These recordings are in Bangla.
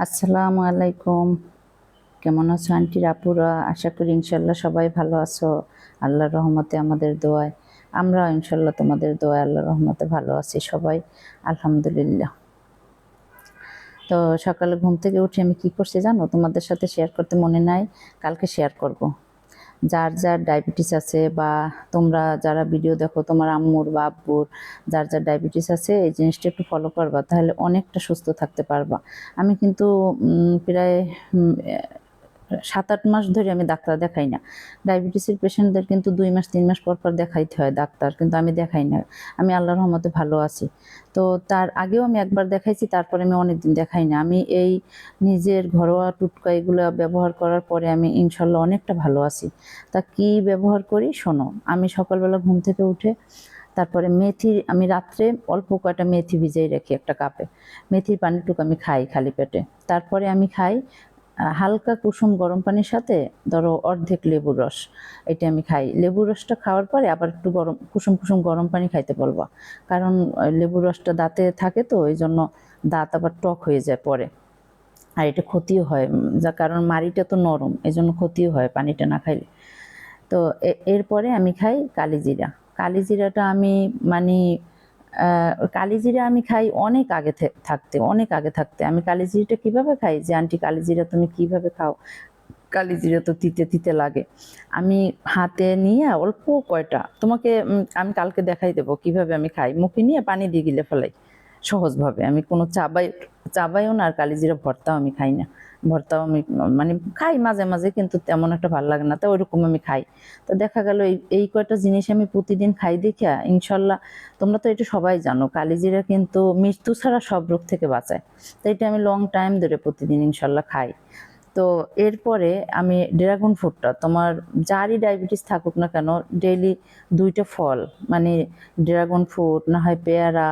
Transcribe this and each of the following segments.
আসসালামু আলাইকুম। কেমন আছো আন্টির আপুরা? আশা করি ইনশাল্লাহ সবাই ভালো আছো। আল্লাহর রহমতে আমাদের দোয়ায় আমরা ইনশাল্লাহ তোমাদের দোয়ায় আল্লাহর রহমতে ভালো আছি সবাই, আলহামদুলিল্লাহ। তো সকালে ঘুম থেকে উঠে আমি কি করছি জানো? তোমাদের সাথে শেয়ার করতে মনে নাই, কালকে শেয়ার করব। যার যার ডায়াবেটিস আছে বা তোমরা যারা ভিডিও দেখো তোমার আম্মুর বা আব্বুর যার যার ডায়াবেটিস আছে, এই জিনিসটা একটু ফলো করবা, তাহলে অনেকটা সুস্থ থাকতে পারবা। আমি কিন্তু প্রায় 7-8 মাস ধরে আমি ডাক্তার দেখাই না। ডায়াবেটিসের পেশেন্টদের কিন্তু 2 মাস 3 মাস পর পর দেখাইতে হয় ডাক্তার, কিন্তু আমি দেখাই না। আমি আল্লাহর রহমতে ভালো আছি। তো তার আগেও আমি একবার দেখাইছি, তারপরে আমি অনেকদিন দেখাই না। আমি এই নিজের ঘরোয়া টুটকা এগুলো ব্যবহার করার পরে আমি ইনশাল্লাহ অনেকটা ভালো আছি। তা কি ব্যবহার করি শোনো। আমি সকালবেলা ঘুম থেকে উঠে তারপরে মেথি, আমি রাত্রে অল্প কয়টা মেথি ভিজিয়ে রাখি একটা কাপে। মেথির পানিটুকু আমি খাই খালি পেটে। তারপরে আমি খাই হালকা কুসুম গরম পানির সাথে ধরো অর্ধেক লেবুর রস, এটা আমি খাই। লেবুর রসটা খাওয়ার পরে আবার একটু গরম কুসুম কুসুম গরম পানি খাইতে বলবা, কারণ লেবুর রসটা দাঁতে থাকে, তো এই জন্য দাঁত আবার টক হয়ে যায় পরে। আর এটা ক্ষতিও হয়, যা কারণ মাড়িটা তো নরম, এই জন্য ক্ষতিও হয় পানিটা না খাইলে। তো এরপরে আমি খাই কালিজিরা। কালিজিরাটা আমি মানে কালিজিরা আমি খাই অনেক আগে থাকতে, অনেক আগে থাকতে। আমি কালিজিরাটা কিভাবে খাই, যে আন্টি কালিজিরা তুমি কিভাবে খাও? কালিজিরা তো তিতে তিতে লাগে। আমি হাতে নিয়ে অল্প কয়টা তোমাকে আমি কালকে দেখাই দেবো কিভাবে আমি খাই। মুখে নিয়ে পানি দিয়ে গিলে ফেলাই সহজভাবে। আমি কোনো চাবাইও না, আর কালিজিরা ভর্তাও আমি খাই না। ভর্তাও আমি মানে খাই মাঝে মাঝে, কিন্তু তেমন একটা ভালো লাগে না, তো ওইরকম আমি খাই। তো দেখা গেল এই এই কয়টা জিনিস আমি প্রতিদিন খাই দেখিয়া ইনশাল্লাহ। তোমরা তো এটা সবাই জানো, কালিজিরা কিন্তু মৃত্যু ছাড়া সব রোগ থেকে বাঁচায়। তো এটা আমি লং টাইম ধরে প্রতিদিন ইনশাল্লাহ খাই। তো এরপরে আমি ড্রাগন ফ্রুটটা, তোমার যারই ডায়াবেটিস থাকুক না কেন, ডেইলি 2টা ফল, মানে ড্রাগন ফ্রুট না হয় পেয়ারা,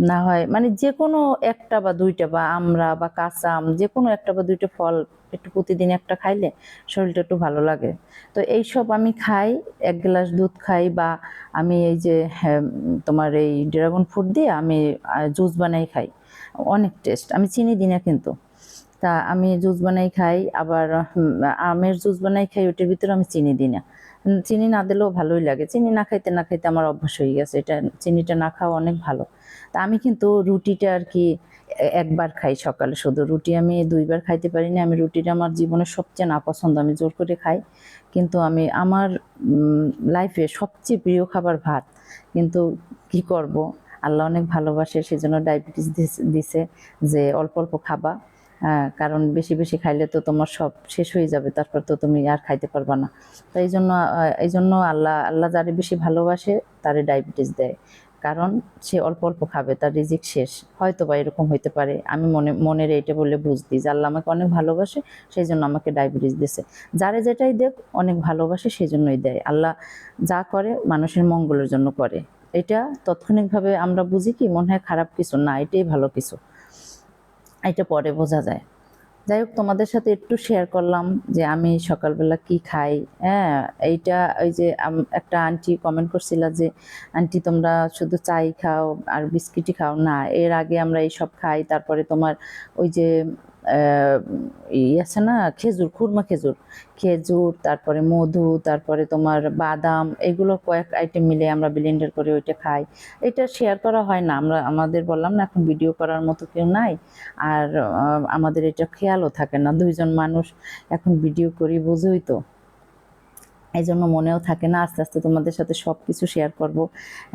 না হয় মানে যে কোনো একটা বা দুইটা, বা আমড়া বা কাঁচা আম, যে কোনো একটা বা দুইটা ফল একটু প্রতিদিন একটা খাইলে শরীরটা একটু ভালো লাগে। তো এইসব আমি খাই। 1 গ্লাস দুধ খাই, বা আমি এই যে তোমার এই ড্রাগন ফ্রুট দিয়ে আমি জুস বানাই খাই। অনেক টেস্ট। আমি চিনি দিই না কিন্তু। তা আমি জুস বানাই খাই, আবার আমের জুস বানাই খাই, ওটার ভিতরে আমি চিনি দিই না। চিনি না দিলেও ভালোই লাগে। চিনি না খাইতে না খাইতে আমার অভ্যাস হয়ে গেছে, এটা চিনিটা না খাওয়া অনেক ভালো। তা আমি কিন্তু রুটিটা আর কি একবার খাই সকালে, শুধু রুটি আমি 2বার খাইতে পারি না। আমি রুটিটা আমার জীবনের সবচেয়ে নাপছন্দ, আমি জোর করে খাই। কিন্তু আমি আমার লাইফে সবচেয়ে প্রিয় খাবার ভাত। কিন্তু কি করব, আল্লাহ অনেক ভালোবাসে, সেজন্য ডায়াবেটিস দিছে যে অল্প অল্প খাবা। হ্যাঁ, কারণ বেশি বেশি খাইলে তো তোমার সব শেষ হয়ে যাবে, তারপর তো তুমি আর খাইতে পারবা না। তো এই জন্য আল্লাহ আল্লাহ যারে বেশি ভালোবাসে তারে ডায়াবেটিস দেয়। কারণ সে অল্প অল্প খাবে, তার রিজিক শেষ। হয়তো বা এরকম হইতে পারে, আমি মনের এইটা বলে বুঝদি যে আল্লাহ আমাকে অনেক ভালোবাসে, সেই জন্য আমাকে ডায়াবেটিস দিছে। যারে যেটাই দেখ অনেক ভালোবাসে, সেই জন্যই দেয়। আল্লাহ যা করে মানুষের মঙ্গলের জন্য করে। এটা তাৎক্ষণিকভাবে আমরা বুঝি কি মনে হয় খারাপ কিছু না, এটাই ভালো কিছু, এটা পরে বোঝা যায়। যাই হোক, তোমাদের সাথে একটু শেয়ার করলাম যে আমি সকালবেলা কি খাই। হ্যাঁ, এইটা ওই যে একটা আন্টি কমেন্ট করছিল যে আন্টি তোমরা শুধু চাই খাও আর বিস্কিটই খাও না, এর আগে আমরা এইসব খাই। তারপরে তোমার ওই যে আছে না খেজুর, খুরমা খেজুর, খেজুর, তারপরে মধু, তারপরে তোমার বাদাম, এগুলো কয়েক আইটেম মিলে আমরা ব্লেন্ডার করে ওইটা খাই। এটা শেয়ার করা হয় না, আমাদের বললাম না এখন ভিডিও করার মতো কেউ নাই। আর আমাদের এটা খেয়ালও থাকে না, 2জন মানুষ এখন ভিডিও করি, বুঝোই তো। এই জন্য মনেও থাকে না। আস্তে আস্তে তোমাদের সাথে সব কিছু শেয়ার করব।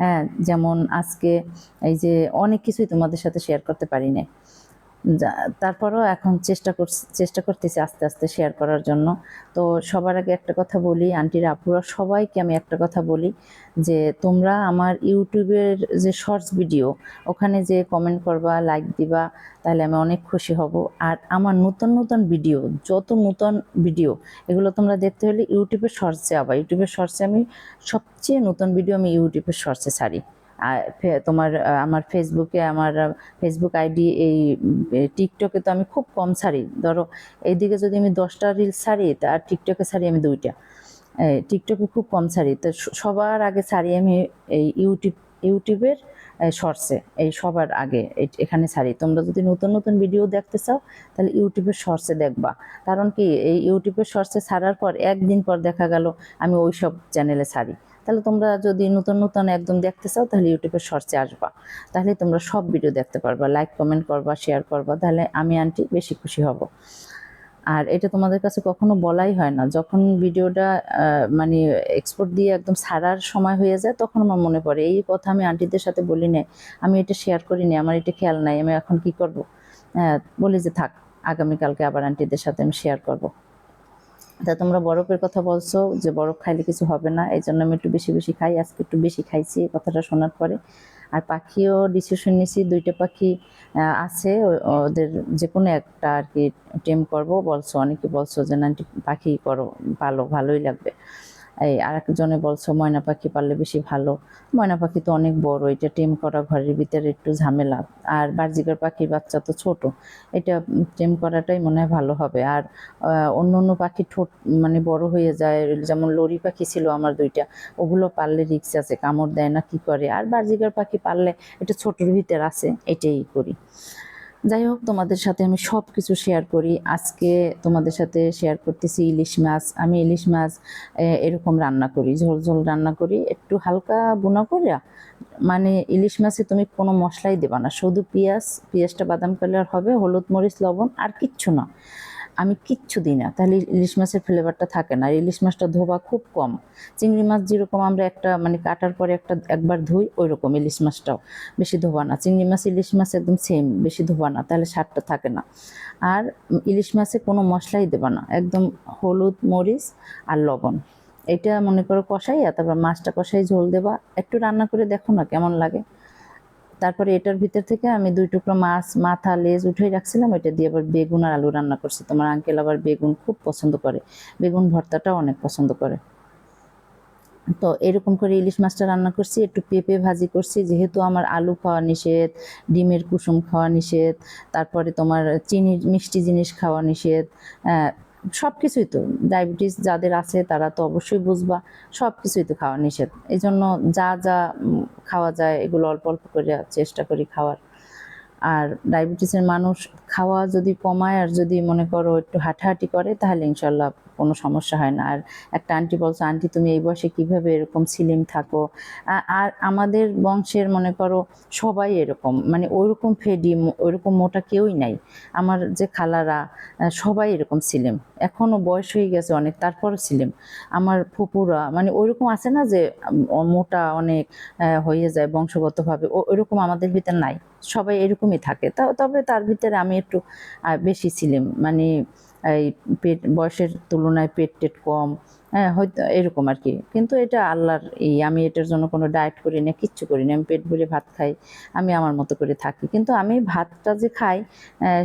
হ্যাঁ, যেমন আজকে এই যে অনেক কিছুই তোমাদের সাথে শেয়ার করতে পারি না। তারপরও এখন চেষ্টা করতেছি আস্তে আস্তে শেয়ার করার জন্য। তো সবার আগে একটা কথা বলি, আন্টিরা আপুরা সবাইকে আমি একটা কথা বলি, যে তোমরা আমার ইউটিউবের যে শর্টস ভিডিও, ওখানে যে কমেন্ট করবা, লাইক দিবা, তাহলে আমি অনেক খুশি হব। আর আমার নতুন নতুন ভিডিও, যত নতুন ভিডিও, এগুলো তোমরা দেখতে হলে ইউটিউবের শর্টসে, আবার ইউটিউবের শর্টসে আমি সবচেয়ে নতুন ভিডিও আমি ইউটিউবের শর্টসে ছাড়ি। আর তোমার আমার ফেসবুকে, আমার ফেসবুক আইডি, এই টিকটকে তো আমি খুব কম ছাড়ি। ধরো এইদিকে যদি আমি 10টা রিলস ছাড়ি, আর টিকটকে ছাড়ি আমি 2টা। টিকটকে খুব কম ছাড়ি। তো সবার আগে ছাড়ি আমি এই ইউটিউবের শর্টসে, এই সবার আগে এখানে ছাড়ি। তোমরা যদি নতুন নতুন ভিডিও দেখতে চাও তাহলে ইউটিউবের শর্টসে দেখবা। কারণ কি, এই ইউটিউবের শর্টসে ছাড়ার পর একদিন পর দেখা গেল আমি ওই সব চ্যানেলে ছাড়ি। তাহলে তোমরা যদি নতুন নতুন একদম দেখতে চাও তাহলে ইউটিউবের শর্টসে আসবা, তাহলে তোমরা সব ভিডিও দেখতে পারবা, লাইক কমেন্ট করবা, শেয়ার করবা, তাহলে আমি আন্টি বেশি খুশি হব। আর এটা তোমাদের কাছে কখনো বলাই হয় না, যখন ভিডিওটা মানে এক্সপোর্ট দিয়ে একদম ছাড়ার সময় হয়ে যায় তখন আমার মনে পড়ে এই কথা আমি আন্টিদের সাথে বলি না, আমি এটা শেয়ার করি না, আমার এটা খেয়াল নাই, আমি এখন কি করব, বলি যে থাক আগামীকালকে আবার আন্টিদের সাথে আমি শেয়ার করব। তা তোমরা বরফের কথা বলছো যে বরফ খাইলে কিছু হবে না, এই জন্য আমি একটু বেশি বেশি খাই, আজকে একটু বেশি খাইছি এই কথাটা শোনার পরে। আর পাখিও ডিসিশন নিয়েছি, 2টা পাখি আছে, ওদের যে কোনো একটা আর কি টেম করবো বলছো, অনেকে বলছো যে না পাখি করো, ভালোই লাগবে। এই আরেকজনে বলছো ময়না পাখি পাললে বেশি ভালো, ময়না পাখি তো অনেক বড়, এটা টেম করা ঘরের ভিতরে একটু ঝামেলা, আর বার্জিকার পাখির বাচ্চা তো ছোট, এটা টেম করাটাই মনে হয় ভালো হবে। আর অন্য অন্য পাখি ঠোঁট মানে বড় হয়ে যায়, যেমন লরি পাখি ছিল আমার 2টা, ওগুলো পাললে রিক্স আছে, কামড় দেয় না কি করে, আর বার্জিকার পাখি পাললে এটা ছোটোর ভিতর আছে, এটাই করি। যাই হোক, তোমাদের সাথে আমি সব কিছু শেয়ার করি। আজকে তোমাদের সাথে শেয়ার করতেছি ইলিশ মাছ। আমি ইলিশ মাছ এরকম রান্না করি, ঝোল ঝোল রান্না করি, একটু হালকা বুনা করিয়া, মানে ইলিশ মাছে তুমি কোনো মশলাই দেবা না, শুধু পেঁয়াজটা বাদাম কালার হবে, হলুদ মরিচ লবণ আর কিচ্ছু না, আমি কিচ্ছু দিই না, তাহলে ইলিশ মাছের ফ্লেভারটা থাকে না। আর ইলিশ মাছটা ধোবা খুব কম, চিংড়ি মাছ যেরকম আমরা একটা মানে কাটার পরে একবার ধুই, ওই রকম ইলিশ মাছটাও বেশি ধোবা না। চিংড়ি মাছ ইলিশ মাছ একদম সেম, বেশি ধোবা না, তাহলে স্বাদটা থাকে না। আর ইলিশ মাছে কোনো মশলাই দেবা না, একদম হলুদ মরিচ আর লবণ, এটা মনে করো কষাইয়া তারপর মাছটা কষাই ঝোল দেবা, একটু রান্না করে দেখো না কেমন লাগে। তারপরে এটার ভিতর থেকে আমি 2 টুকরো মাছ মাথা লেজ উঠেই রাখছিলাম, এটা দিয়ে আবার বেগুন আর আলু রান্না করছি। তোমার আঙ্কেল আবার বেগুন খুব পছন্দ করে, বেগুন ভর্তাটাও অনেক পছন্দ করে। তো এরকম করে ইলিশ মাছটা রান্না করছি, একটু পেঁপে ভাজি করছি, যেহেতু আমার আলু খাওয়া নিষেধ, ডিমের কুসুম খাওয়া নিষেধ, তারপরে তোমার চিনি মিষ্টি জিনিস খাওয়া নিষেধ, সব কিছুই তো ডায়াবেটিস যাদের আছে তারা তো অবশ্যই বুঝবা, সব কিছুই তো খাওয়া নিষেধ, এই জন্য যা যা খাওয়া যায় এগুলো অল্প অল্প করে চেষ্টা করি খাওয়ার। আর ডায়াবেটিসের মানুষ খাওয়া যদি কমায় আর যদি মনে করো একটু হাঁটাহাঁটি করে তাহলে ইনশাল্লাহ কোনো সমস্যা হয় না। আর একটা আন্টি বলছো, আন্টি তুমি এই বয়সে কীভাবে এরকম স্লিম থাকো? আর আমাদের বংশের মনে করো সবাই এরকম, মানে ওইরকম ফেডি ওইরকম মোটা কেউই নাই, আমার যে খালারা সবাই এরকম স্লিম, এখনও বয়স হয়ে গেছে অনেক তারপরও স্লিম। আমার ফুপুরা মানে ওইরকম আছে না যে মোটা অনেক হয়ে যায় বংশগতভাবে, ওইরকম আমাদের ভিতর নাই, সবাই এরকমই থাকে। তবে তার ভিতরে আমি একটু বেশি ছিলাম, মানে এই পেট বয়সের তুলনায় পেট টেট কম, হ্যাঁ হয়তো এরকম আর কি। কিন্তু এটা আল্লাহর আমি এটার জন্য কোনো ডায়েট করি না, কিচ্ছু করি না, আমি পেট ভরে ভাত খাই, আমি আমার মতো করে থাকি। কিন্তু আমি ভাতটা যে খাই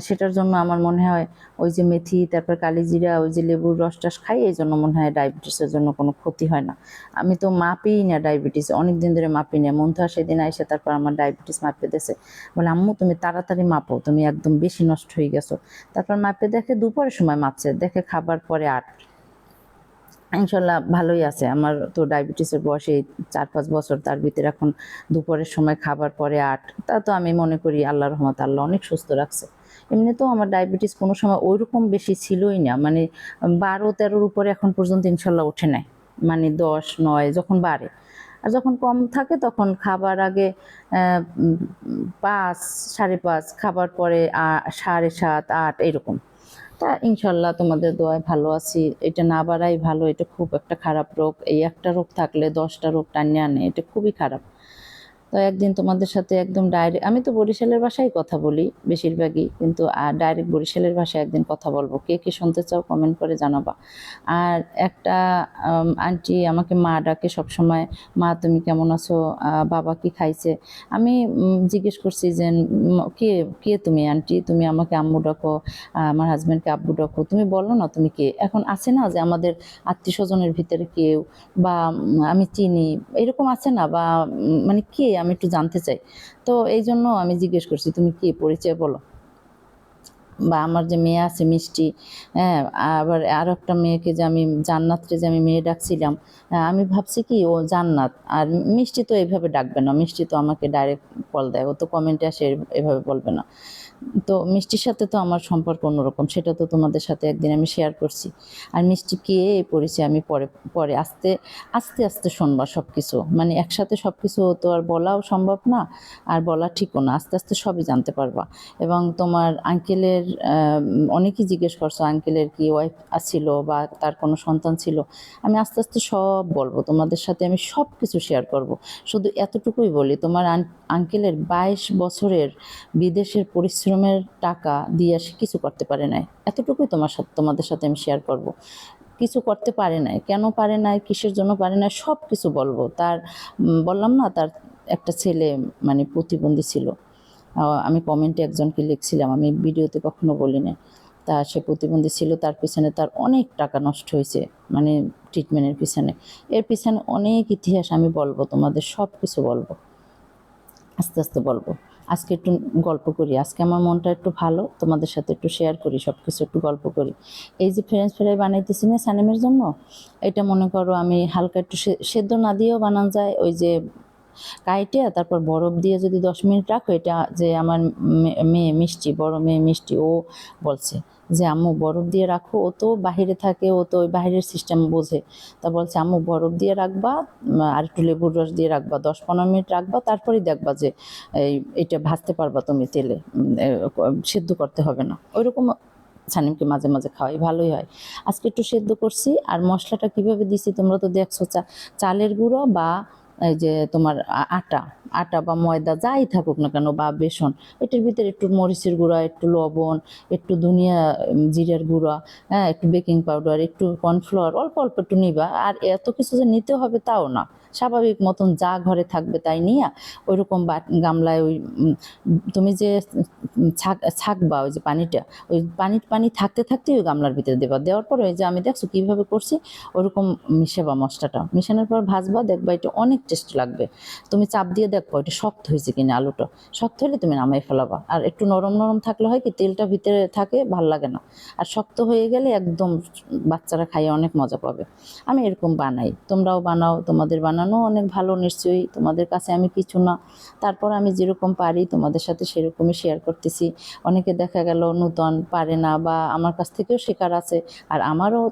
সেটার জন্য আমার মনে হয় ওই যে মেথি তারপর কালিজিরা ওই যে লেবুর রস টস খাই, এই জন্য মনে হয় ডায়াবেটিসের জন্য কোনো ক্ষতি হয় না। আমি তো মাপিই না ডায়াবেটিস, অনেক দিন ধরে মাপি না, মন্থা সেদিন আইসে তারপর আমার ডায়াবেটিস মাপে দিয়েছে, বলে আম্মু তুমি তাড়াতাড়ি মাপো, তুমি একদম বেশি নষ্ট হয়ে গেছো। তারপর মাপে দেখে দুপুরের সময় মাপছে, দেখে খাবার পরে 8, ইনশাল্লাহ ভালোই আছে। আমার তো ডায়াবেটিসের বয়সে 4-5 বছর, তার ভিতরে এখন দুপুরের সময় খাবার পরে 8, তা তো আমি মনে করি আল্লাহর রহমত, আল্লাহ অনেক সুস্থ রাখছে। এমনি তো আমার ডায়াবেটিস কোনো সময় ওইরকম বেশি ছিলই না, মানে 12-13 উপরে এখন পর্যন্ত ইনশাল্লাহ ওঠে নাই, মানে 10-9 যখন বাড়ে, আর যখন কম থাকে তখন খাবার আগে 5, 5:30, খাবার পরে 7:30-8 এরকম। তা ইনশাল্লাহ তোমাদের দোয়ায় ভালো আছি, এটা না বাড়াই ভালো, এটা খুব একটা খারাপ রোগ, এই একটা রোগ থাকলে 10টা রোগ টানিয়ে আনে, এটা খুবই খারাপ। তো একদিন তোমাদের সাথে একদম ডাইরেক্ট, আমি তো বরিশালের ভাষায় কথা বলি বেশিরভাগই, কিন্তু ডাইরেক্ট বরিশালের ভাষায় একদিন কথা বলবো, কে কে শুনতে চাও কমেন্ট করে জানাবা। আর একটা আন্টি আমাকে মা ডাকে সবসময়, মা তুমি কেমন আছো, বাবা কি খাইছে। আমি জিজ্ঞেস করছি যে কে কে তুমি আন্টি, তুমি আমাকে আম্মু ডাকো, আমার হাজব্যান্ডকে আব্বু ডাকো, তুমি বলো না তুমি কে। এখন আছে না যে আমাদের আত্মীয় স্বজনের ভিতরে কেউ বা আমি চিনি এরকম আছে না, বা মানে কে আমি একটু জানতে চাই, তো এই জন্য আমি জিজ্ঞেস করছি তুমি কে, পরিচয় বলো। বা আমার যে মেয়ে আছে মিষ্টি, হ্যাঁ, আবার আরও একটা মেয়েকে যে আমি জান্নাতকে যে আমি মেয়ে ডাকছিলাম, আমি ভাবছি কি ও জান্নাত। আর মিষ্টি তো এভাবে ডাকবে না, মিষ্টি তো আমাকে ডাইরেক্ট কল দেয়, ও তো কমেন্টে আসে এভাবে বলবে না। তো মিষ্টির সাথে তো আমার সম্পর্ক অন্যরকম, সেটা তো তোমাদের সাথে একদিন আমি শেয়ার করছি। আর মিষ্টি কে পড়েছে আমি পরে পরে আস্তে আস্তে আস্তে শুনবা সব কিছু, মানে একসাথে সব কিছু তো আর বলাও সম্ভব না, আর বলা ঠিকও না, আস্তে আস্তে সবই জানতে পারবা। এবং তোমার আঙ্কেলের অনেকেই জিজ্ঞেস করছো আঙ্কেলের কি ওয়াইফ ছিল বা তার কোনো সন্তান ছিল, আমি আস্তে আস্তে সব বলবো তোমাদের সাথে, আমি সব কিছু শেয়ার করব। শুধু এতটুকুই বলি, তোমার আঙ্কেলের 22 বছরের বিদেশের পরিশ্রমের টাকা দিয়ে সে কিছু করতে পারে নাই, এতটুকুই তোমাদের সাথে আমি শেয়ার করব। কিছু করতে পারে নাই, কেন পারে নাই, কিসের জন্য পারে নাই, সব কিছু বলবো। তার বললাম না, তার একটা ছেলে মানে প্রতিবন্ধী ছিল। আমি কমেন্টে একজনকে লিখছিলাম, আমি ভিডিওতে কখনো বলি না। তা সে প্রতিবন্ধী ছিল, তার পিছনে তার অনেক টাকা নষ্ট হয়েছে, মানে ট্রিটমেন্টের পিছনে। এর পিছনে অনেক ইতিহাস আমি বলবো তোমাদের, সব কিছু বলবো, আস্তে আস্তে বলবো। আজকে একটু গল্প করি, আজকে আমার মনটা একটু ভালো, তোমাদের সাথে একটু শেয়ার করি, সব কিছু একটু গল্প করি। এই যে ফ্রেঞ্চ ফ্রাই বানাইতেছি না সানিমের জন্য, এটা মনে করো আমি হালকা একটু সেদ্ধ না দিয়েও বানানো যায়, ওই যে কাইটে তারপর বরফ দিয়ে যদি 10 মিনিট রাখো, এটা যে আমার মেয়ে মিষ্টি, বড় মেয়ে মিষ্টি, ও বলছে যে আম্মু বরফ দিয়ে রাখো, ও তো বাহিরে থাকে, ও তো ওই বাহিরের সিস্টেম বোঝে। তা বলছে আম্মু বরফ দিয়ে রাখবা, আর একটু লেবুর রস দিয়ে রাখবা, 10-15 মিনিট রাখবা, তারপরেই দেখবা যে এটা ভাজতে পারবা তুমি তেলে, সেদ্ধ করতে হবে না। ওইরকম সানিমকে মাঝে মাঝে খাওয়াই, ভালোই হয়। আজকে একটু সেদ্ধ করছি। আর মশলাটা কিভাবে দিছি তোমরা তো দেখছো, চালের গুঁড়ো বা এই যে তোমার আটা, আটা বা ময়দা যাই থাকুক না কেন বা বেসন, এটার ভিতরে একটু মরিচের গুঁড়া, একটু লবণ, একটু ধনিয়া জিরার গুঁড়া, হ্যাঁ, একটু বেকিং পাউডার, একটু কর্নফ্লাওয়ার, অল্প অল্প একটু নিবা। আর এত কিছু যে নিতে হবে তাও না, স্বাভাবিক মতন যা ঘরে থাকবে তাই নিয়ে ওইরকম গামলায় ওই তুমি যে ছাকবা ওই যে পানিটা, ওই পানি থাকতে থাকতেই ওই গামলার ভিতরে দেবা, দেওয়ার পর ওই যে আমি দেখছো কীভাবে করছি ওরকম মিশাবা, মশলাটা মিশানোর পর ভাজবা, দেখবা এটা অনেক টেস্ট লাগবে। তুমি চাপ দিয়ে দেখবো এটা শক্ত হয়েছে কিনা, আলুটা শক্ত হলে তুমি নামাই ফেলাবা। আর একটু নরম নরম থাকলে হয় কি তেলটা ভিতরে থাকে, ভাল লাগে না। আর শক্ত হয়ে গেলে একদম বাচ্চারা খাইয়ে অনেক মজা পাবে। আমি এরকম বানাই, তোমরাও বানাও, তোমাদের বানানো অনেক ভালো নিশ্চয়ই, তোমাদের কাছে আমি কিছু না, তারপর আমি যেরকম পারি তোমাদের সাথে সেরকমই শেয়ার করতেছি। অনেকে দেখা গেল নতুন পারে না, বা আমার কাছ থেকেও শেখার আছে, আর আমারও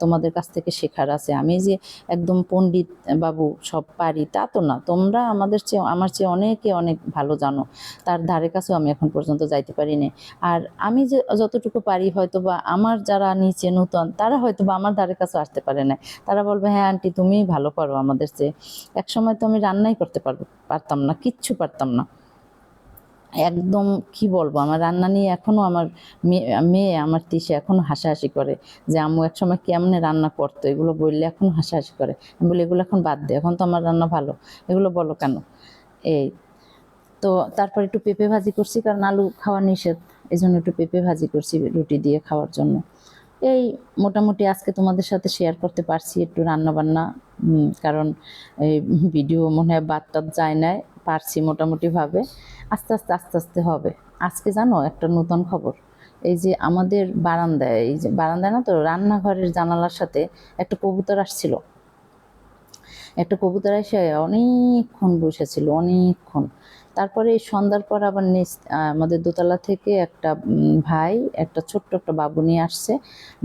তোমাদের কাছ থেকে শেখার আছে। আমি যে একদম পণ্ডিত বাবু সব পারি তা তো না, তোমরা আমার চেয়ে অনেকে অনেক ভালো জানো, তার ধারে কাছেও আমি এখন পর্যন্ত যাইতে পারিনি। আর আমি যে যতটুকু পারি, হয়তো বা আমার যারা নিচে নতুন তারা হয়তো বা আমার ধারে কাছে আসতে পারে না, তারা বলবে হ্যাঁ আন্টি তুমিই ভালো পারো আমাদের চেয়ে। একসময় তো আমি রান্নাই করতে পারতাম না, কিচ্ছু পারতাম না, একদম কি বলবো, আমার রান্না নিয়ে এখনো আমার মেয়ে আমার তিশে এখনো হাসাহাসি করে যে আম্মু একসময় কেমনে রান্না করতো, এগুলো বললে এখনো হাসাহাসি করে। আমি বলি এগুলো এখন বাদ দে, এখন তো আমার রান্না ভালো, এগুলো বলো কেন। এই তো তারপর একটু পেঁপে ভাজি করছি, কারণ আলু খাওয়া নিষেধ, এই জন্য একটু পেঁপে ভাজি করছি রুটি দিয়ে খাওয়ার জন্য। এই মোটামুটি আজকে তোমাদের সাথে শেয়ার করতে পারছি একটু রান্না বান্না, কারণ এই ভিডিও মনে হয় বাদ টাদ যায় না, পারছি মোটামুটিভাবে। আস্তে আস্তে আস্তে আস্তে হবে। আজকে জানো একটা নতুন খবর, এই যে আমাদের বারান্দায়, এই যে বারান্দায় না তো রান্নাঘরের জানালার সাথে একটা কবুতর আসছিল, একটা কবুতর এসে অনেকক্ষণ বসেছিল, অনেকক্ষণ। তারপরে এই সন্ধ্যার পর আবার আমাদের দোতলা থেকে একটা ভাই একটা ছোট্ট একটা বাবু নিয়ে আসছে,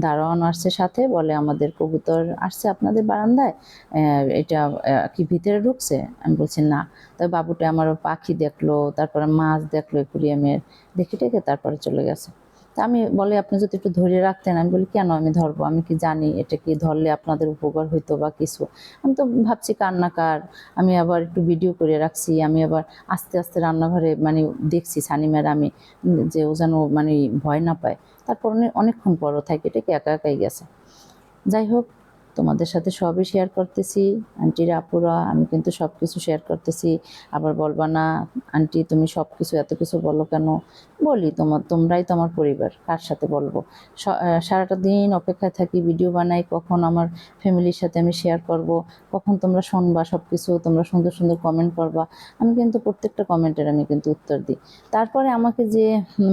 দারোয়ান আসছে সাথে, বলে আমাদের কবুতর আসছে আপনাদের বারান্দায়, এটা কি ভিতরে ঢুকছে? আমি বলছি না। তাই বাবুটা আমার পাখি দেখলো, তারপরে মাছ দেখলো অ্যাকুরিয়ামের, দেখে টেকে তারপরে চলে গেছে। তা আমি বলে আপনি যদি একটু ধরে রাখতেন, আমি বলি কেন আমি ধরবো, আমি কি জানি এটা কি ধরলে আপনাদের উপকার হইতো বা কিছু। আমি তো ভাবছি কান্নাকার, আমি আবার একটু ভিডিও করে রাখছি, আমি আবার আস্তে আস্তে রান্নাঘরে মানে দেখছি সানিমার আমি, যে ও যেন মানে ভয় না পায়। তারপর অনেকক্ষণ পরও থাকে, এটাকে একা একাই গেছে। যাই হোক, তোমাদের সাথে সবই শেয়ার করতেছি আন্টিরা আপুরা, আমি কিন্তু সব কিছু শেয়ার করতেছি। আবার বলবা না আন্টি তুমি সব কিছু এত কিছু বলো কেন? বলি, তোমরাই তো আমার পরিবার, কার সাথে বলবো? সারাটা দিন অপেক্ষায় থাকি, ভিডিও বানাই কখন আমার ফ্যামিলির সাথে আমি শেয়ার করব, কখন তোমরা শুনবা সব কিছু, তোমরা সুন্দর সুন্দর কমেন্ট করবা। আমি কিন্তু প্রত্যেকটা কমেন্টের আমি কিন্তু উত্তর দিই। তারপরে আমাকে যে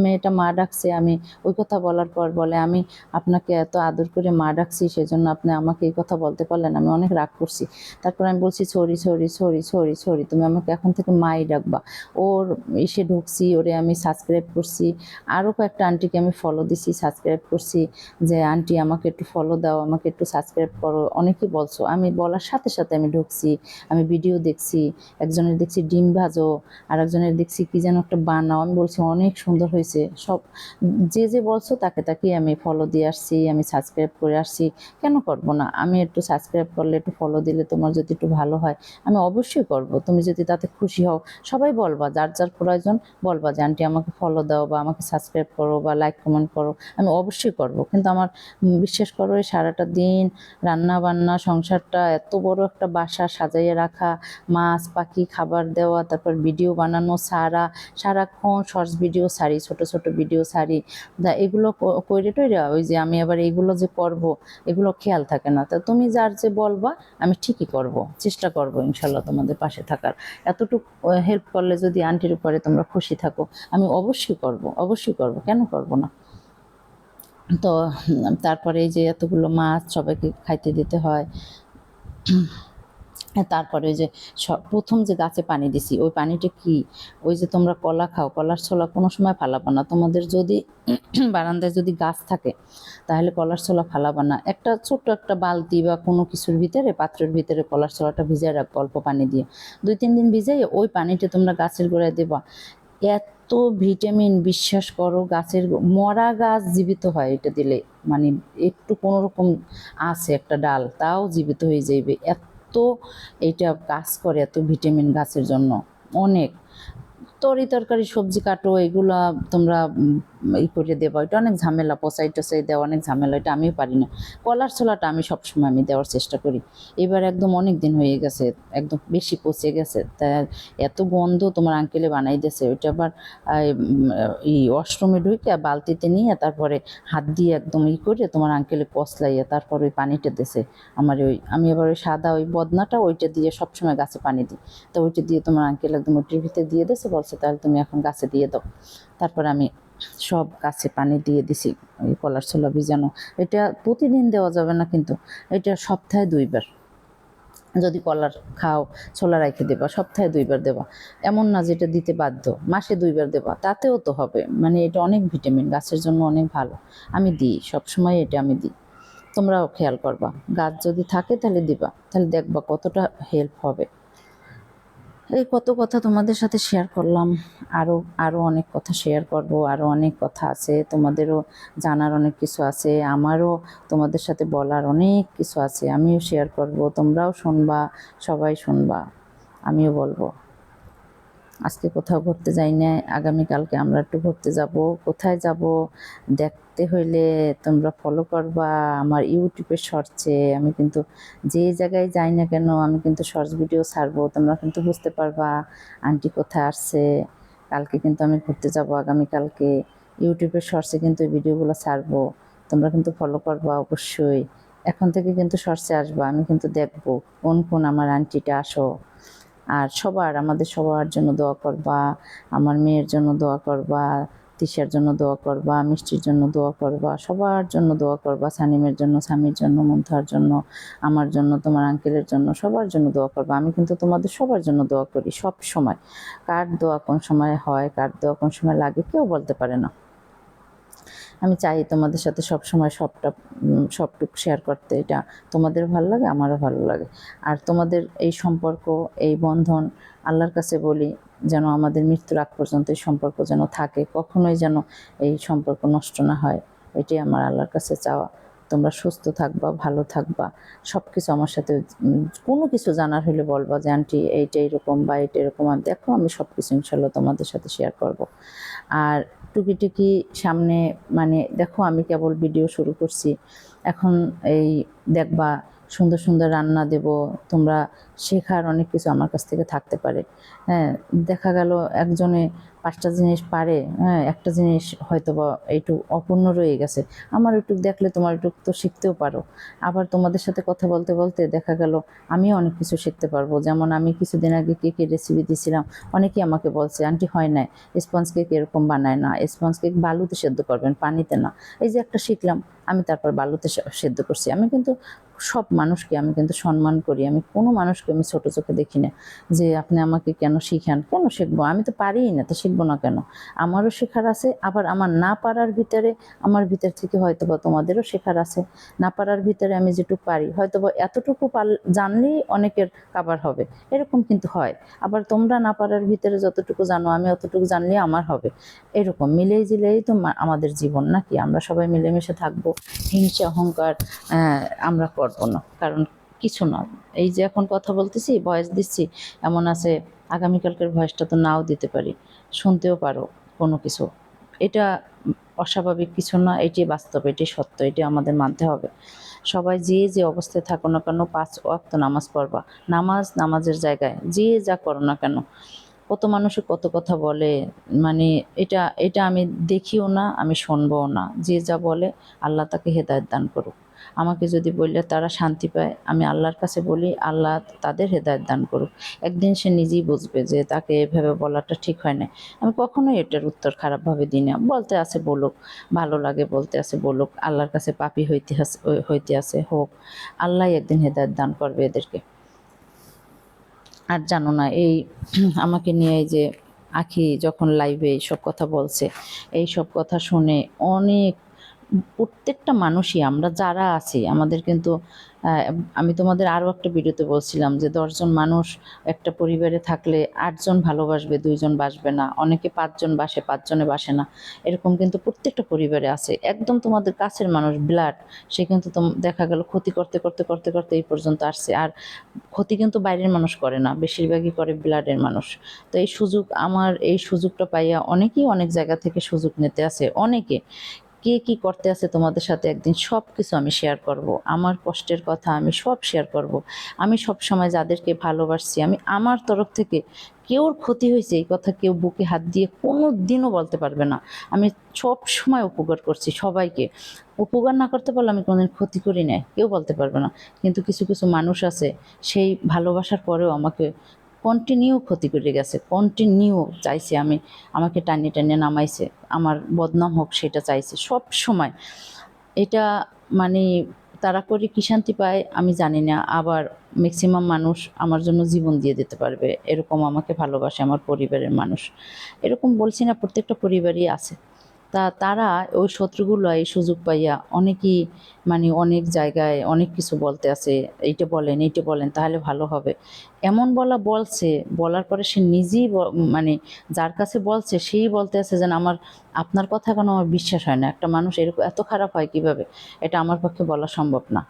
মেয়েটা মা ডাকছে, আমি ওই কথা বলার পর বলে আমি আপনাকে এত আদর করে মা ডাকছি, সেজন্য আপনি আমাকে এই কথা বলতে পারলেন? আমি অনেক রাগ করছি। তারপর আমি বলছি sorry sorry sorry sorry sorry, তুমি আমাকে এখন থেকে মাই ডাকবা। ওর এসে ঢুকছি, ওরে আমি সাবস্ক্রাইব করছি, আরও কয়েকটা আন্টিকে আমি ফলো দিছি, সাবস্ক্রাইব করছি, যে আন্টি আমাকে একটু ফলো দাও, আমাকে একটু সাবস্ক্রাইব করো। অনেকেই বলছো, আমি বলার সাথে সাথে আমি ঢুকছি, আমি ভিডিও দেখছি, একজনের দেখছি ডিম ভাজো, আর একজনের দেখছি কি যেন একটা বানাও। আমি বলছি অনেক সুন্দর হয়েছে। সব যে যে বলছো তাকে তাকেই আমি ফলো দিয়ে আসছি, আমি সাবস্ক্রাইব করে আসছি। কেন করব না? আমি একটু সাবস্ক্রাইব করলে, একটু ফলো দিলে তোমার যদি একটু ভালো হয়, আমি অবশ্যই করব। তুমি যদি তাতে খুশি হও, সবাই বলবা, যার যার প্রয়োজন বলবা যে আন্টি আমাকে ফলো দাও বা আমাকে সাবস্ক্রাইব করো বা লাইক কমেন্ট করো, আমি অবশ্যই করব। কিন্তু আমার বিশ্বাস করো এই সারাটা দিন রান্না বান্না, সংসারটা এত বড় একটা বাসা সাজাইয়ে রাখা, মাছ পাখি খাবার দেওয়া, তারপর ভিডিও বানানো, সারাক্ষণ শর্টস ভিডিও ছাড়ি, ছোট ছোট ভিডিও ছাড়ি, এগুলো কইরে টইরা ওই যে আমি আবার এইগুলো যে করব, এগুলো খেয়াল থাকে না। তা তুমি যার যে বলবা আমি ঠিকই করব, চেষ্টা করব ইনশাল্লাহ তোমাদের পাশে থাকার। এতটুকু হেল্প করলে যদি আন্টির উপরে তোমরা খুশি থাকো, আমি অবশ্যই করব, অবশ্যই করব, কেন করব না? তো তারপরে এই যে এতগুলো মাছ সবাইকে খাইতে দিতে হয়। তারপরে ওই যে প্রথম যে গাছে পানি দিছি, ওই পানিটা কি, ওই যে তোমরা কলা খাও, কলার ছোলা কোনো সময় ফালাবা না। তোমাদের যদি বারান্দায় যদি গাছ থাকে তাহলে কলার ছোলা ফালাবা না। একটা ছোট্ট একটা বালতি বা কোনো কিছুর ভিতরে, পাত্রের ভিতরে কলার ছোলাটা ভিজাই রাখবো অল্প পানি দিয়ে, 2-3 দিন ভিজাই ওই পানিটা তোমরা গাছের গোড়ায় দেবা। এত ভিটামিন, বিশ্বাস করো, গাছের মরা গাছ জীবিত হয় এটা দিলে। মানে একটু কোনো রকম আছে একটা ডাল, তাও জীবিত হয়ে যাইবে। এত এইটা কাজ করে, এত ভিটামিন গাছের জন্য অনেক। তরকারি সবজি কাটো, এগুলা তোমরা করে দেবা, এটা অনেক ঝামেলা, পচাই টচাই দেওয়া অনেক ঝামেলা, এটা আমিও পারি না। কলার ছোলাটা আমি সবসময় আমি দেওয়ার চেষ্টা করি। এবার একদম অনেক দিন হয়ে গেছে, একদম বেশি পচে গেছে, তা এত গন্ধ, তোমার আঙ্কেলে বানাই দিয়েছে ওইটা। আবার এই ওয়াশরুমে ঢুকে বালতিতে নিয়ে তারপরে হাত দিয়ে একদম করে তোমার আঙ্কেলে কসলাইয়া তারপর ওই পানিটা দিয়েছে আমার। আমি আবার ওই সাদা ওই বদনাটা ওইটা দিয়ে সবসময় গাছে পানি দিই। তো ওইটা দিয়ে তোমার আঙ্কেল একদম ওইটির ভিতরে দিয়ে দিয়েছে, বলছে তাহলে তুমি এখন গাছে দিয়ে দাও। তারপর আমি সব গাছে পানি দিয়ে দিছি, ওই কলার ছোলা ভিজানো। এটা প্রতিদিন দেওয়া যাবে না, কিন্তু এটা সপ্তাহে 2 বার। যদি কলার খাও, ছোলা রেখে দেবা, সপ্তাহে 2 বার দেবা। এমন না যেটা দিতে বাধ্য, মাসে 2 বার দেবা, তাতেও তো হবে। মানে এটা অনেক ভিটামিন, গাছের জন্য অনেক ভালো। আমি দিই সবসময়, এটা আমি দিই। তোমরাও খেয়াল করবা, গাছ যদি থাকে তাহলে দিবা, তাহলে দেখবা কতটা হেল্প হবে। এই কত কথা তোমাদের সাথে শেয়ার করলাম। আরও আরও অনেক কথা শেয়ার করব, আরও অনেক কথা আছে, তোমাদেরও জানার অনেক কিছু আছে, আমারও তোমাদের সাথে বলার অনেক কিছু আছে। আমিও শেয়ার করব, তোমরাও শুনবা, সবাই শুনবা, আমিও বলবো। আজকে কোথাও ঘুরতে যাই না, আগামীকালকে আমরা একটু ঘুরতে যাব। কোথায় যাব দেখতে হইলে তোমরা ফলো করবা আমার ইউটিউবের শর্টসে। আমি কিন্তু যে জায়গায় যাই না কেন, আমি কিন্তু শর্টস ভিডিও ছাড়বো, তোমরা কিন্তু বুঝতে পারবা আন্টি কোথায় আসছে। কালকে কিন্তু আমি ঘুরতে যাব, আগামীকালকে ইউটিউবের শর্টসে কিন্তু এই ভিডিওগুলো ছাড়বো, তোমরা কিন্তু ফলো করবা অবশ্যই। এখন থেকে কিন্তু শর্টসে আসবা, আমি কিন্তু দেখবো কোন কোন আমার আন্টিটা আসো। আর আমাদের সবার জন্য দোয়া করবা, আমার মেয়ের জন্য দোয়া করবা, তিশার জন্য দোয়া করবা, মিষ্টির জন্য দোয়া করবা, সবার জন্য দোয়া করবা, সানিমের জন্য, স্বামীর জন্য, মুনতাহার জন্য, আমার জন্য, তোমার আঙ্কেলের জন্য, সবার জন্য দোয়া করবা। আমি কিন্তু তোমাদের সবার জন্য দোয়া করি সব সময়। কার দোয়া কোন সময় হয়, কার দোয়া কোন সময় লাগে কেউ বলতে পারে না। আমি চাই তোমাদের সাথে সব সময় সবটুকু শেয়ার করতে, এটা তোমাদের ভালো লাগে, আমারও ভালো লাগে। আর তোমাদের এই সম্পর্ক, এই বন্ধন, আল্লাহর কাছে বলি যেন আমাদের মৃত্যুর আগ পর্যন্ত এই সম্পর্ক যেন থাকে, কখনোই যেন এই সম্পর্ক নষ্ট না হয়, এটাই আমার আল্লাহর কাছে চাওয়া। তোমরা সুস্থ থাকবা, ভালো থাকবা, সব কিছু আমার সাথে কোনো কিছু জানার হলে বলবা যে আন্টি এইটা এরকম বা এটা এরকম, আমি দেখো আমি সব কিছু ইনশাল্লাহ তোমাদের সাথে শেয়ার করব। আর টুকিটুকি সামনে, মানে দেখো আমি কেবল ভিডিও শুরু করছি, এখন এই দেখবা সুন্দর সুন্দর রান্না দেব, তোমরা শেখার অনেক কিছু আমার কাছ থেকে থাকতে পারে। হ্যাঁ, দেখা গেল একজনে 5টা জিনিস পারে, হ্যাঁ, একটা জিনিস হয়তো বা একটু অপূর্ণ রয়ে গেছে, আমার একটু দেখলে তোমার একটু তো শিখতেও পারো। আবার তোমাদের সাথে কথা বলতে বলতে দেখা গেল আমিও অনেক কিছু শিখতে পারবো। যেমন আমি কিছুদিন আগে কেকের রেসিপি দিয়েছিলাম, অনেকেই আমাকে বলছে আন্টি হয় নাই, স্পঞ্জ কেক এরকম বানায় না, স্পঞ্জ কেক বালুতে সেদ্ধ করবেন, পানিতে না। এই যে একটা শিখলাম, আমি তারপর বালুতে সেদ্ধ করছি। আমি কিন্তু সব মানুষকে আমি কিন্তু সম্মান করি, আমি কোনো মানুষকে আমি ছোট চোখে দেখি না যে আপনি আমাকে কেন শিখান, কেন শিখবো, আমি তো পারিই না, তো শিখবো না কেন? আমারও শেখার আছে, আবার আমার না পারার ভিতরে আমার ভিতর থেকে হয়তো বা তোমাদেরও শেখার আছে। না পারার ভিতরে আমি যেটুকু পারি হয়তো বা এতটুকু জানলেই অনেকের কাবার হবে, এরকম কিন্তু হয়। আবার তোমরা না পারার ভিতরে যতটুকু জানো আমি অতটুকু জানলেই আমার হবে। এরকম মিলেই জিলেই তো আমাদের জীবন নাকি, আমরা সবাই মিলেমিশে থাকবো। হিংসা অহংকার আমরা করবো না, কারণ কিছু না। এই যে এখন কথা বলতেছি, ভয়েস দিচ্ছি, এমন আছে আগামীকালকের ভয়েসটা তো নাও দিতে পারি, শুনতেও পারো কোনো কিছু। এটা অস্বাভাবিক কিছু না, এটি বাস্তব, এটি সত্য, এটি আমাদের মানতে হবে। সবাই যে যে অবস্থায় থাকো না কেন 5 ওয়াক্ত নামাজ পড়বা, নামাজের জায়গায় যে যা করো না কেন। কত মানুষে কত কথা বলে, মানে এটা এটা আমি দেখিও না, আমি শুনবও না। যে যা বলে আল্লাহ তাকে হেদায়েত দান করুক। আমাকে যদি বললে তারা শান্তি পায়, আমি আল্লাহর কাছে বলি আল্লাহ তাদের হেদায়েত দান করুক। একদিন সে নিজেই বুঝবে যে তাকে এভাবে বলাটা ঠিক হয় না। আমি কখনোই এটার উত্তর খারাপভাবে দিই না। বলতে আছে বলুক, ভালো লাগে বলতে আছে বলুক, আল্লাহর কাছে পাপী হইতে আছে হোক, আল্লাহ একদিন হেদায়েত দান করবে এদেরকে। আর জানো না এই আমাকে নিয়ে এই যে আখি যখন লাইভে এইসব কথা বলছে, এইসব কথা শুনে অনেক প্রত্যেকটা মানুষই আমরা যারা আছি আমাদের কিন্তু আমি তোমাদের আরও একটা ভিডিওতে বলছিলাম যে 10জন মানুষ একটা পরিবারে থাকলে 8জন ভালোবাসবে, 2জন বাসবে না, অনেকে 5জন বাসে, 5জনে বাসে না। এরকম কিন্তু প্রত্যেকটা পরিবারে আছে। একদম তোমাদের কাছের মানুষ ব্লাড, সে কিন্তু দেখা গেল ক্ষতি করতে করতে করতে করতে এই পর্যন্ত আসছে। আর ক্ষতি কিন্তু বাইরের মানুষ করে না, বেশিরভাগই করে ব্লাডের মানুষ। তো এই সুযোগ, আমার এই সুযোগটা পাইয়া অনেকেই অনেক জায়গা থেকে সুযোগ নিতে আছে, অনেকে কে কি করতে আছে তোমাদের সাথে একদিন সব কিছু আমি শেয়ার করব। আমার কষ্টের কথা আমি সব শেয়ার করব। আমি সব সময় যাদেরকে ভালোবাসছি, আমি আমার তরফ থেকে কেউর ক্ষতি হয়েছে এই কথা কেউ বুকে হাত দিয়ে কোনো দিনও বলতে পারবে না। আমি সব সময় উপকার করছি সবাইকে, উপকার না করতে পারলে আমি কোনোদিন ক্ষতি করি নাই, কেউ বলতে পারবে না। কিন্তু কিছু কিছু মানুষ আছে সেই ভালোবাসার পরেও আমাকে কন্টিনিউ ক্ষতি করে গেছে, কন্টিনিউ চাইছে আমি, আমাকে টানিয়ে টানিয়ে নামাইছে, আমার বদনাম হোক সেটা চাইছে সব সময়। এটা মানে তারা করে কি শান্তি পায় আমি জানি না। আবার ম্যাক্সিমাম মানুষ আমার জন্য জীবন দিয়ে দিতে পারবে, এরকম আমাকে ভালোবাসে আমার পরিবারের মানুষ। এরকম বলছি না, প্রত্যেকটা পরিবারই আছে। তারা ওই শত্রুগুলো এই সুযোগ পাইয়া অনেকেই মানে অনেক জায়গায় অনেক কিছু বলতে আছে, এইটা বলেন এইটা বলেন তাহলে ভালো হবে, এমন বলছে। বলার পরে সে নিজেই মানে যার কাছে বলছে সেই বলতে আছে যেন আমার আপনার কথা এখন আমার বিশ্বাস হয় না, একটা মানুষ এরকম এত খারাপ হয় কিভাবে, এটা আমার পক্ষে বলা সম্ভব না।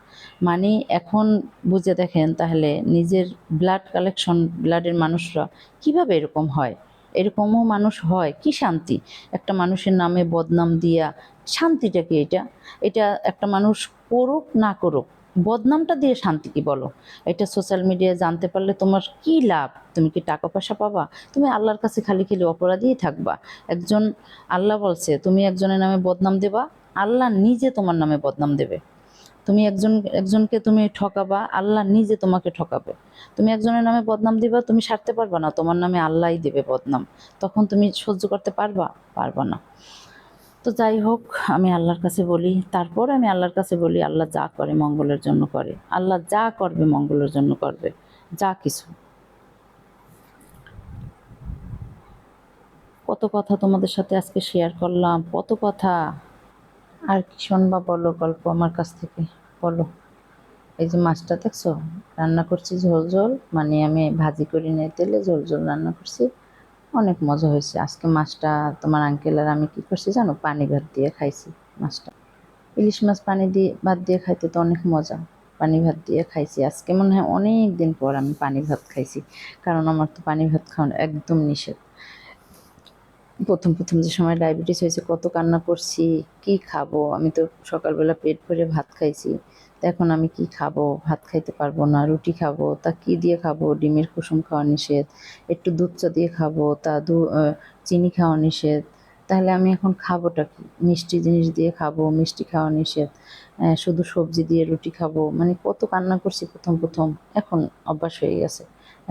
মানে এখন বুঝে দেখেন তাহলে নিজের ব্লাড কালেকশন, ব্লাডের মানুষরা কিভাবে এরকম হয়। এরকমও মানুষ হয়, কি শান্তি একটা মানুষের নামে বদনাম দিয়া, শান্তিটা কি এটা? এটা একটা মানুষ করুক না করুক, বদনামটা দিয়ে শান্তি কি বলো? এটা সোশ্যাল মিডিয়ায় জানতে পারলে তোমার কি লাভ? তুমি কি টাকা পয়সা পাবা? তুমি আল্লাহর কাছে খালি খালি অপরাধীই থাকবা। একজন, আল্লাহ বলছে তুমি একজনের নামে বদনাম দেবা, আল্লাহ নিজে তোমার নামে বদনাম দেবে। তুমি একজনকে তুমি ঠকাবা, আল্লাহ নিজে তোমাকে ঠকাবে। তুমি একজনের নামে বদনাম দিবা, তুমি সারতে পারবা না, তোমার নামে আল্লাহই দেবে বদনাম। তখন তুমি সহ্য করতে পারবা? পারবা না। তো যাই হোক, আমি আল্লাহর কাছে বলি, তারপর আমি আল্লাহর কাছে বলি আল্লাহ যা করে মঙ্গলের জন্য করে, আল্লাহ যা করবে মঙ্গলের জন্য করবে, যা কিছু। কত কথা তোমাদের সাথে আজকে শেয়ার করলাম, কত কথা। আর কি শুনবা বলো গল্প আমার কাছ থেকে, বলো। এই যে মাছটা দেখছো, রান্না করছি ঝোল ঝোল, মানে আমি ভাজি করি নাই, তেলে ঝোল ঝোল রান্না করছি, অনেক মজা হয়েছে আজকে মাছটা। তোমার আঙ্কেল আর আমি কি করছি জানো, পানি ভাত দিয়ে খাইছি মাছটা। ইলিশ মাছ পানি দিয়ে ভাত দিয়ে খাইতে তো অনেক মজা, পানি ভাত দিয়ে খাইছি আজকে, মনে হয় অনেক দিন পর আমি পানি ভাত খাইছি, কারণ আমার তো পানি ভাত খাওয়ানো একদম নিষেধ। প্রথম প্রথম যে সময় ডায়াবেটিস হয়েছে কত কান্না করছি, কি খাবো, আমি তো সকালবেলা পেট ভরে ভাত খাইছি, তো এখন আমি কি খাবো, ভাত খাইতে পারবো না, রুটি খাবো তা কি দিয়ে খাবো, ডিমের কুসুম খাওয়া নিষেধ, একটু দুধ চা দিয়ে খাবো তা চিনি খাওয়া নিষেধ, তাহলে আমি এখন খাবোটা কি, মিষ্টি জিনিস দিয়ে খাবো, মিষ্টি খাওয়া নিষেধ, শুধু সবজি দিয়ে রুটি খাবো, মানে কত কান্না করছি প্রথম প্রথম। এখন অভ্যাস হয়ে গেছে,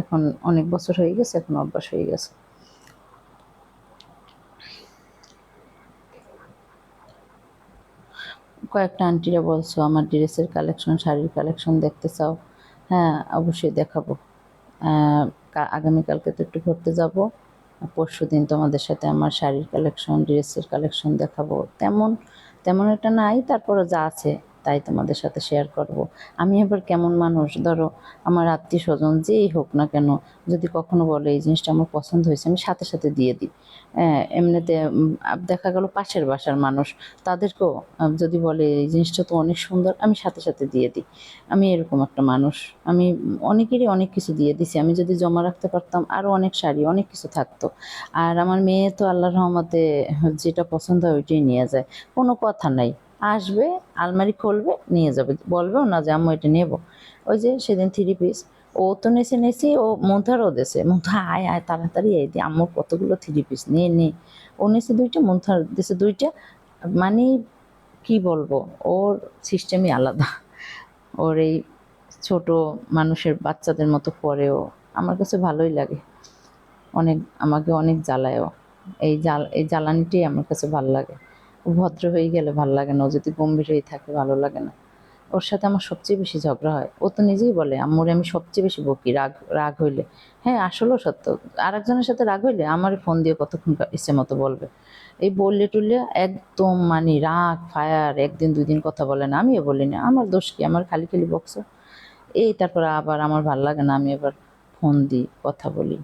এখন অনেক বছর হয়ে গেছে, এখন অভ্যাস হয়ে গেছে। কয়েকটা আন্টিরা বলছো আমার ড্রেসের কালেকশন, শাড়ির কালেকশন দেখতে চাও, হ্যাঁ অবশ্যই দেখাবো। আগামীকালকে তো একটু ঘুরতে যাব, পরশু দিন তোমাদের সাথে আমার শাড়ির কালেকশন, ড্রেসের কালেকশন দেখাবো। তেমন তেমন একটা নাই, তারপরে যা আছে তাই তোমাদের সাথে শেয়ার করব। আমি এবার কেমন মানুষ, ধরো আমার আত্মীয় স্বজন যেই হোক না কেন, যদি কখনো বলে এই জিনিসটা আমার পছন্দ হয়েছে, আমি সাথে সাথে দিয়ে দিই। এমনিতে দেখা গেল পাশের বাসার মানুষ, তাদেরকেও যদি বলে এই জিনিসটা তো অনেক সুন্দর, আমি সাথে সাথে দিয়ে দিই। আমি এরকম একটা মানুষ। আমি অনেকেরই অনেক কিছু দিয়ে দিছি। আমি যদি জমা রাখতে পারতাম আরও অনেক শাড়ি, অনেক কিছু থাকতো। আর আমার মেয়ে তো আল্লাহর রহমতে যেটা পছন্দ হয় ওইটাই নিয়ে যায়। কোনো কথা নাই। আসবে, আলমারি খুলবে, নিয়ে যাবে। বলবেও না যে আম্মু এটা নেবো। ওই যে সেদিন 3 পিস, ও তো নেছি, ও মুনতাহারও দিছে। মুনতাহা আয়, আয় তাড়াতাড়ি এই দে, আম্মুর কতগুলো 3 পিস, নে, নে। ও নিছে 2টা, মুনতাহার দিছে 2টা। মানে কি বলবো, ওর সিস্টেমই আলাদা। ওর এই ছোট মানুষের বাচ্চাদের মতো পড়েও, আমার কাছে ভালোই লাগে। অনেক আমাকে অনেক জ্বালায়ও। এই জ্বালানিটাই আমার কাছে ভালো লাগে। ও ভদ্র হয়ে গেলে ভালো লাগে না, ও যদি গম্ভীর হয়ে থাকে ভালো লাগে না। ওর সাথে আমার সবচেয়ে বেশি ঝগড়া হয়। ও তো নিজেই বলে আম্মুরে আমি সবচেয়ে বেশি বকি রাগ রাগ হইলে। হ্যাঁ আসলেও সত্য। আরেকজনের সাথে রাগ হইলে আমারে ফোন দিয়ে কতক্ষণ ইচ্ছে মতো বলবে। এই বললে টললে একদম মানে রাগ ফায়ার, 1 দিন 2 দিন কথা বলে না, আমিও বলি না, আমার দোষ কি, আমার খালি খালি বকছো। এই তারপরে আবার আমার ভাল লাগে না, আমি এবার ফোন দিই, কথা বলি।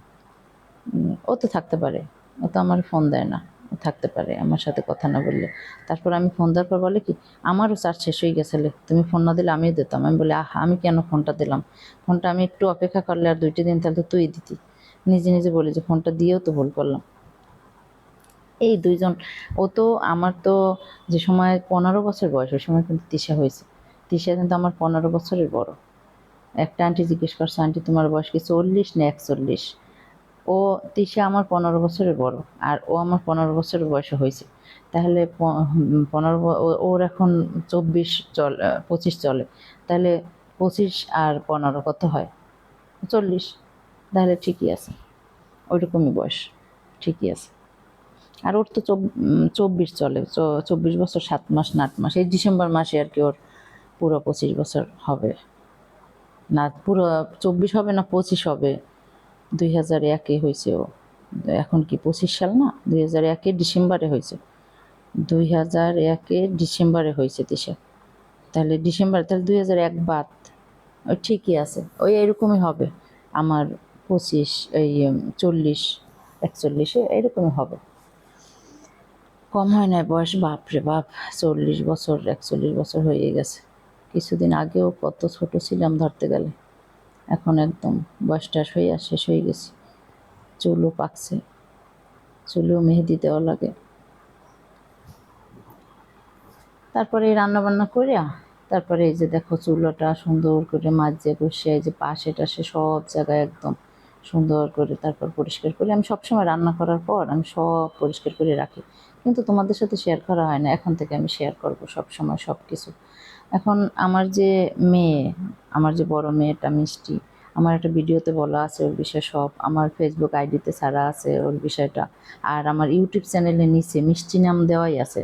ও তো থাকতে পারে, ও তো আমার ফোন দেয় না, ও থাকতে পারে আমার সাথে কথা না বললে। তারপর আমি ফোন দেওয়ার পর বলে কি, আমারও চার্জ শেষ হয়ে গেছিলে, তুমি ফোন না দিলে আমিও দিতাম। আমি বলি আহ, আমি কেন ফোনটা দিলাম, ফোনটা আমি একটু অপেক্ষা করলে আর 2টা দিন তাহলে তুই দিতি। নিজে নিজে বলি যে ফোনটা দিয়েও তো ভুল করলাম। এই 2 জন। ও তো আমার তো যে সময় 15 বছর বয়স, ওই সময় কিন্তু তিশা হয়েছে। তিশা কিন্তু আমার 15 বছরের বড়। একটা আন্টি জিজ্ঞেস করছে আন্টি তোমার বয়স কি 40 না 41? ও তিশা আমার 15 বছরের বড়, আর ও আমার 15 বছরের বয়সে হয়েছে। তাহলে ওর এখন 25 চলে। তাহলে 25 আর 15 কত হয়? 40। তাহলে ঠিকই আছে, ওইরকমই বয়স, ঠিকই আছে। আর ওর তো 24 চলে, 24 বছর 7 মাস না 8 মাস, এই ডিসেম্বর মাসে আর কি ওর পুরো 25 বছর হবে। না পুরো 24 হবে না 25 হবে। 2001-এ হয়েছে ও, এখন কি 25 সাল না, 2001-এর ডিসেম্বরে হয়েছে। 2001-এর ডিসেম্বরে হয়েছে তিশা। তাহলে ডিসেম্বর, তাহলে 2001 বাদ, ওই ঠিকই আছে, ওই এরকমই হবে। আমার 25, এই 40, 41-এ এরকমই হবে। কম হয় না বয়স, বাপরে বাপ, 40 বছর 41 বছর হয়ে গেছে। কিছুদিন আগেও কত ছোট ছিলাম ধরতে গেলে, এখন একদম বয়সটা হয়ে শেষ হয়ে গেছি। চুলও পাকছে, চুলেও মেহেদি দেওয়া লাগে। তারপরে এই রান্নাবান্না করিয়া, তারপরে এই যে দেখো চুলাটা সুন্দর করে মাজিয়ে বসিয়ে, এই যে পাশে টাশে সব জায়গায় একদম সুন্দর করে তারপর পরিষ্কার করে, আমি সবসময় রান্না করার পর আমি সব পরিষ্কার করে রাখি, কিন্তু তোমাদের সাথে শেয়ার করা হয় না। এখন থেকে আমি শেয়ার করব সবসময় সব কিছু। এখন আমার যে মেয়ে, আমার যে বড় মেয়েটা মিষ্টি, আমার একটা ভিডিওতে বলা আছে ওর বিষয়ে সব, আমার ফেসবুক আইডিতে ছাড়া আছে ওর বিষয়টা। আর আমার ইউটিউব চ্যানেলে নিচে মিষ্টি নাম দেওয়াই আছে।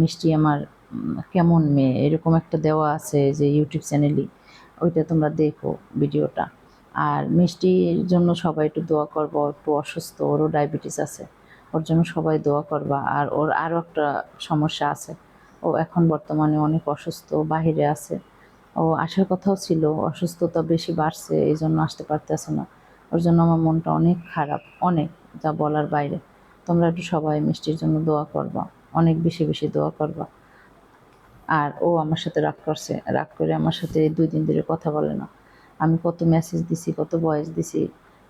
মিষ্টি আমার কেমন মেয়ে এরকম একটা দেওয়া আছে যে ইউটিউব চ্যানেলই, ওইটা তোমরা দেখো ভিডিওটা। আর মিষ্টির জন্য সবাই একটু দোয়া করবো, একটু অসুস্থ, ওরও ডায়াবেটিস আছে, ওর জন্য সবাই দোয়া করবা। আর ওর আরও একটা সমস্যা আছে, ও এখন বর্তমানে অনেক অসুস্থ, বাহিরে আছে। ও আসার কথাও ছিল, অসুস্থতা বেশি বাড়ছে এই জন্য আসতে পারতেছে না। ওর জন্য আমার মনটা অনেক খারাপ, অনেক, যা বলার বাইরে। তোমরা একটু সবাই মিষ্টির জন্য দোয়া করবা, অনেক বেশি বেশি দোয়া করবা। আর ও আমার সাথে রাগ করছে, রাগ করে আমার সাথে 2 দিন ধরে কথা বলে না। আমি কত মেসেজ দিছি, কত ভয়েস দিছি,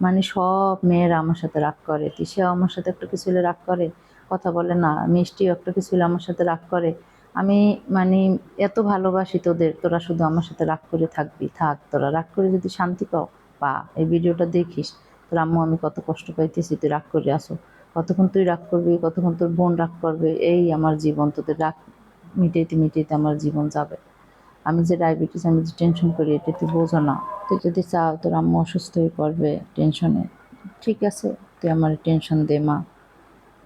মানে সব মেয়েরা আমার সাথে রাগ করে, তিশাও আমার সাথে একটা কিছু হলে রাগ করে, কথা বলে না, মিষ্টিও একটা কিছু হলে আমার সাথে রাগ করে। আমি মানে এত ভালোবাসি তোদের, তোরা শুধু আমার সাথে রাগ করে থাকবি, থাক তোরা রাগ করে যদি শান্তি পাও পা। এই ভিডিওটা দেখিস, তোর আম্মু আমি কত কষ্ট পাইতেছি, তুই রাগ করে আসো, কতক্ষণ তুই রাগ করবি, কতক্ষণ তোর বোন রাগ করবে, এই আমার জীবন, তোদের রাগ মিটাইতে মিটাইতে আমার জীবন যাবে। আমি যে ডায়াবেটিস, আমি যে টেনশন করি, এটা তুই বোঝো না। তুই যদি চাও তোর আম্মু অসুস্থ হয়ে পড়বে টেনশনে, ঠিক আছে তুই আমার টেনশন দে মা,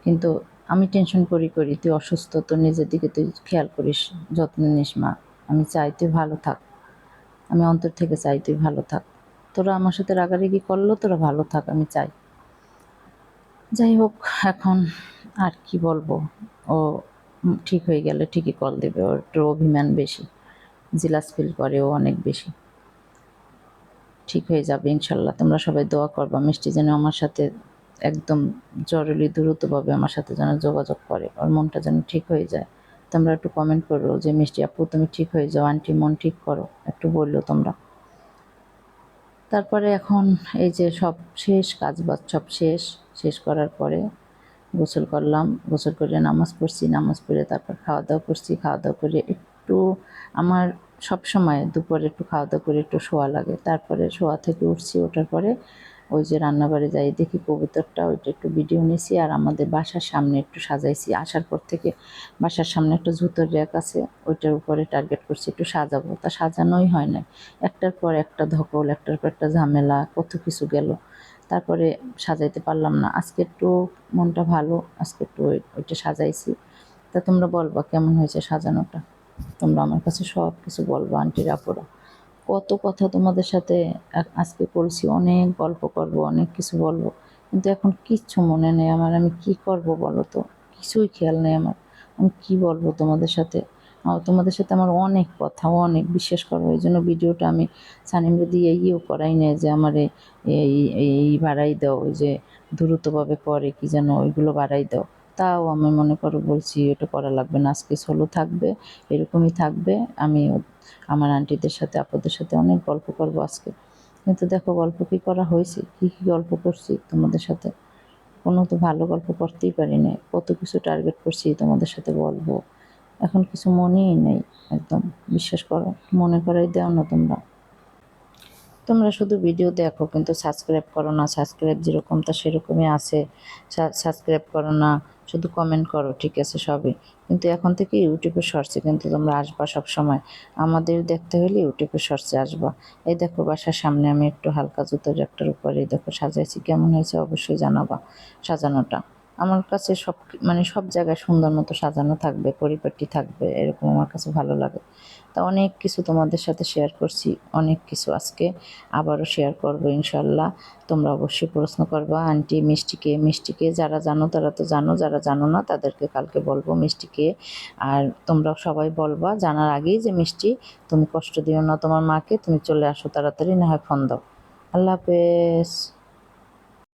কিন্তু আমি টেনশন করি তুই অসুস্থ, তোর নিজের দিকে তুই খেয়াল করিস, যত্ন নিস মা। আমি চাই তুই ভালো থাক, আমি অন্তর থেকে চাই তুই ভালো থাক। তোরা আমার সাথে রাগারাগি করলেও তোরা ভালো থাক, আমি চাই। যাই হোক, এখন আর কি বলবো, ও ঠিক হয়ে গেলে ঠিকই কল দেবে, ওর একটু অভিমান বেশি, জিলাস ফিল করে ও অনেক বেশি। ঠিক হয়ে যাবে ইনশাল্লাহ, তোমরা সবাই দোয়া করবা মিষ্টি যেন আমার সাথে একদম জরুরি দ্রুতভাবে আমার সাথে যেন যোগাযোগ করে, ওর মনটা যেন ঠিক হয়ে যায়। তোমরা একটু কমেন্ট করো যে মিষ্টি আপু তুমি ঠিক হয়ে যাও, আন্টি মন ঠিক করো, একটু বললো তোমরা। তারপরে এখন এই যে সব শেষ, কাজ বাজ সব শেষ, শেষ করার পরে গোসল করলাম, গোসল করে নামাজ পড়ছি, নামাজ পড়ে তারপর খাওয়া দাওয়া করছি, খাওয়া দাওয়া করে একটু আমার সব সময় দুপুরে একটু খাওয়া দাওয়া করে একটু শোয়া লাগে, তারপরে শোয়া থেকে উঠছি, ওঠার পরে ওই যে রান্নাবাড়ি যাই দেখি কবুতরটা, ওইটা একটু ভিডিও নিয়েছি, আর আমাদের বাসার সামনে একটু সাজাইছি, আসার পর থেকে বাসার সামনে একটা জুতোর র্যাক আছে, ওইটার উপরে টার্গেট করছি একটু সাজাবো, তা সাজানোই হয় না, একটার পর একটা ধকল, একটার পর একটা ঝামেলা, কত কিছু গেল, তারপরে সাজাইতে পারলাম না। আজকে একটু মনটা ভালো, আজকে একটু ওইটা সাজাইছি। তা তোমরা বলবা কেমন হয়েছে সাজানোটা, তোমরা আমার কাছে সব কিছু বলবো আন্টির আপুরা। কত কথা তোমাদের সাথে আজকে বলছি, অনেক গল্প করব, অনেক কিছু বলবো, কিন্তু এখন কিচ্ছু মনে নেই আমার, আমি কি করব বলো তো, কিছুই খেয়াল নেই আমার, আমি কি বলবো তোমাদের সাথে। তোমাদের সাথে আমার অনেক কথা, অনেক বিশ্বাস করবো, এই জন্য ভিডিওটা আমি সানিমরে দিয়ে ইয়েও করাই নেই যে আমার এই এই বাড়াই দাও, ওই যে দ্রুতভাবে করে কি যেন ওইগুলো বাড়াই দাও, তাও আমি মনে করো বলছি ওটা করা লাগবে না, আজকে সোলো থাকবে, এরকমই থাকবে। আমি আমার আন্টিদের সাথে আপুদের সাথে অনেক গল্প করবো আজকে, কিন্তু দেখো গল্প কি করা হয়েছে, কি কি গল্প করছি তোমাদের সাথে, কোনো তো ভালো গল্প করতেই পারি না, কত কিছু টার্গেট করছি তোমাদের সাথে বলবো, এখন কিছু মনেই নেই একদম, বিশ্বাস করো, মনে করাই দাও না তোমরা। তোমরা শুধু ভিডিও দেখো কিন্তু সাবস্ক্রাইব করো না, সাবস্ক্রাইব যেরকম তা সেরকমই আছে, সাবস্ক্রাইব করো না, শুধু কমেন্ট করো, ঠিক আছে সবই, কিন্তু এখন থেকে ইউটিউবে শর্টসে কিন্তু তোমরা আসবা সব সময়, আমাদের দেখতে হলে ইউটিউবে শর্টসে আসবা। এই দেখো বাসার সামনে আমি একটু হালকা জুতোর একটার উপরে দেখো সাজাইছি, কেমন হয়েছে অবশ্যই জানাবা সাজানোটা। আমার কাছে সব মানে সব জায়গায় সুন্দর মতো সাজানো থাকবে, পরিপাটি থাকবে, এরকম আমার কাছে ভালো লাগে। তা অনেক কিছু তোমাদের সাথে শেয়ার করছি, অনেক কিছু আজকে আবারও শেয়ার করবো ইনশাল্লাহ। তোমরা অবশ্যই প্রশ্ন করবা আন্টি মিষ্টিকে, মিষ্টিকে যারা জানো তারা তো জানো, যারা জানো না তাদেরকে কালকে বলবো মিষ্টিকে। আর তোমরা সবাই বলবা জানার আগেই যে মিষ্টি তুমি কষ্ট দিও না তোমার মাকে, তুমি চলে আসো তাড়াতাড়ি, না হয় ফোন দাও। আল্লাহ হাফেজ।